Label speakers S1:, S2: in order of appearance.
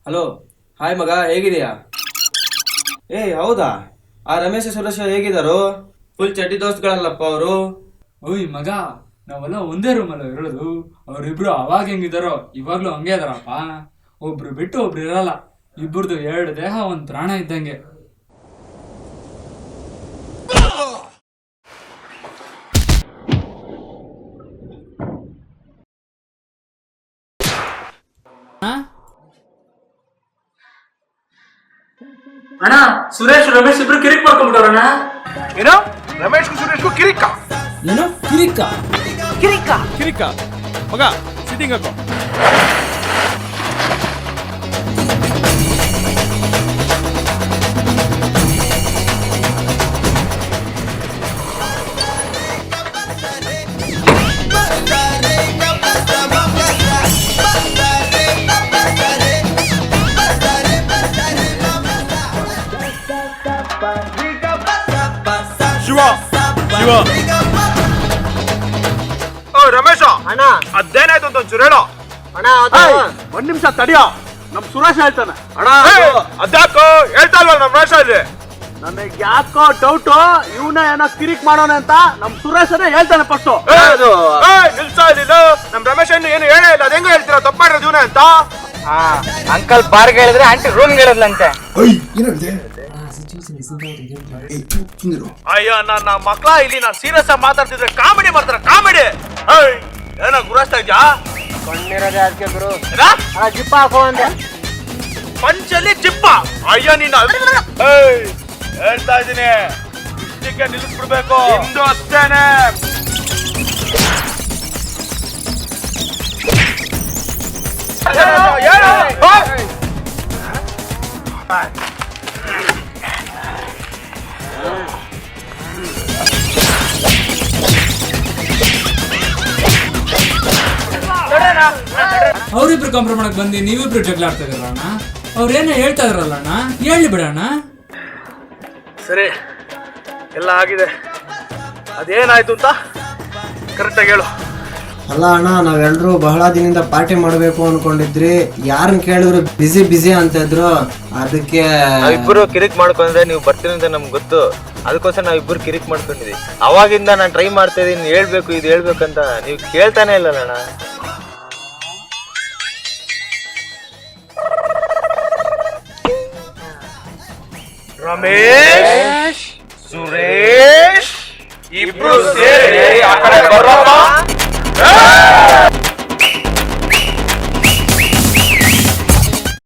S1: Hello, hi ಮಗ, ಹೇಗಿದೆಯಾ? ಹೌದಾ? ಆ ರಮೇಶ ಸುರೇಶ ಹೇಗಿದಾರು? ಫುಲ್ ಚಡ್ಡಿ ದೋಸ್ತ್ಗಳಲ್ಲಪ್ಪ ಅವರು.
S2: ಓಯ್ ಮಗ, ನಾವೆಲ್ಲ ಒಂದೇ ರೂಮಲ್ಲ ಇರೋದು. ಅವ್ರಿಬ್ರು ಅವಾಗ ಹೆಂಗಿದಾರೋ ಇವಾಗ್ಲೂ ಹಂಗೆ ಇದಾರಪ್ಪ. ಒಬ್ರು ಬಿಟ್ಟು ಒಬ್ರು ಇರಲ್ಲ. ಇಬ್ಬರದು 2 ದೇಹ 1 ಪ್ರಾಣ ಇದ್ದಂಗೆ.
S3: ಅಣ್ಣ, ಸುರೇಶ್ ರಮೇಶ್ ಇಬ್ರು ಕಿರಿಕ್ ಮಾಡ್ಕೊಂಡ್ಬಿಟ್ಟವ್ರಣ್ಣ.
S4: ಏನು? ರಮೇಶ್ ಸುರೇಶ್ ಕಿರಿಕ?
S1: ಏನು ಕಿರಿಕ?
S3: ಕಿರಿಕ
S4: ಕಿರಿಕ ಮಗ, ಸಿಟ್ಟಿಂಗ್ ಹಾಕೋ. ಶಿವ ಶಿವ ರಮೇಶ
S3: ಅಣ್ಣ,
S4: ಅದೇನಾಯ್ತು ಅಂತ ಒಂಚೂರು ಹೇಳೋ.
S3: ಅಣ್ಣ,
S5: ಒಂದ್ ನಿಮಿಷ ತಡಿಯೋ, ನಮ್ ಸುರೇಶ್ ಹೇಳ್ತಾನೆ.
S4: ಅಣ್ಣ ಅದ್ಯಾಕೋ ಹೇಳ್ತಾ ಇಲ್ವಲ್ಲ ನಮ್ಮ ರಮೇಶ ಇಲ್ಲಿ?
S5: ನನಗೆ ಯಾಕೋ ಡೌಟ್, ಇವನ ಏನೋ ಕಿರಿಕ್ ಮಾಡೋಣ ಅಂತ ನಮ್ ಸುರೇಶನೇ ಹೇಳ್ತಾನೆ ಫಸ್ಟ್.
S4: ನಿಲ್ಸ ಇಲ್ಲ, ನಮ್ ರಮೇಶ್ ಏನು ಹೇಳೇ ಇಲ್ಲ. ಅದ್ ಹೆಂಗ ಹೇಳ್ತೀರಾ? ತಪ್ಪು ಮಾಡಿರೋದು ಇವನೇ ಅಂತ.
S3: ಅಂಕಲ್ ಪಾರ್ಕ್ ಹೇಳಿದ್ರೆ ಆಂಟಿ ರೂಮ್ ಹೇಳಿದ್ಲಂತೆ.
S4: ಅಯ್ಯೋ ನನ್ನ ಮಕ್ಳ, ಇಲ್ಲಿ ನಾನು ಸೀರಿಯಸ್ ಆಗಿ ಮಾತಾಡ್ತಿದ್ರೆ ಕಾಮಿಡಿ ಮಾಡ್ತಾರ. ಕಾಮಿಡಿ ಏನೋ ಗುರಾಸ್ತಾ ಇದ್ಯಾ?
S3: ಕಣ್ಣಿರೋದೇ ಅದಕ್ಕೆ ಗುರು.
S4: ಏನ?
S3: ಜಿಪ್ಪ ಹಾಕೋ ಅಂದೆ.
S4: ಪಂಚಲ್ಲಿ ಜಿಪ್ಪ? ಅಯ್ಯೋ ನೀನು ಹೇಳ್ತಾ ಇದ್ದೀನಿ, ಇಷ್ಟಕ್ಕೆ ನಿಲ್ಲಿಸ್ಬಿಡ್ಬೇಕು. ಇಂದು ಅಷ್ಟೇನೆ.
S2: ಅವ್ರಿಬ್ರು ಕಾಂಪ್ರಮೈಸ್ ಬಂದು ನೀವಿಬ್ರು ಜಗಳ ಆಡ್ತಾ ಇದ್ರಲ್ಲ ಅಣ್ಣ. ಅವ್ರೇನೋ ಹೇಳ್ತಾ ಇದ್ರಲ್ಲ ಅಣ್ಣ, ಹೇಳಿ ಬಿಡೋಣ.
S4: ಸರಿ, ಎಲ್ಲ ಆಗಿದೆ. ಅದೇನಾಯ್ತು ಅಂತ ಕರೆಕ್ಟಾಗಿ ಹೇಳು.
S6: ಅಲ್ಲ ಅಣ್ಣ, ನಾವೆಲ್ಲರೂ ಬಹಳ ದಿನದಿಂದ ಪಾರ್ಟಿ ಮಾಡಬೇಕು ಅನ್ಕೊಂಡಿದ್ರಿ. ಯಾರನ್ನ ಕೇಳಿದ್ರು ಬಿಸಿ ಅಂತ ಇದ್ರು. ಅದಕ್ಕೆ
S7: ನಾವಿಬ್ಬರು ಕಿರಿಕ್ ಮಾಡ್ಕೊಂಡ್ರೆ ನೀವು ಬರ್ತೀರಿ ಅಂತ ನಮ್ಗೆ ಗೊತ್ತು. ಅದಕ್ಕೋಸ್ಕರ ನಾವಿಬ್ಬರು ಕಿರಿಕ್ ಮಾಡ್ಕೊಂಡಿದ್ವಿ. ಅವಾಗಿಂದ ನಾನು ಟ್ರೈ ಮಾಡ್ತಾ ಇದೀನಿ, ಹೇಳ್ಬೇಕು ಇದು ಹೇಳ್ಬೇಕಂತ. ನೀವು ಕೇಳ್ತಾನೆ ಇಲ್ಲ ಅಣ್ಣ.
S4: ರಮೇಶ್ ಸುರೇಶ್ ಇಬ್ರು ಸೇರಿ ಆ ಕಡೆ ಬರೋಣ.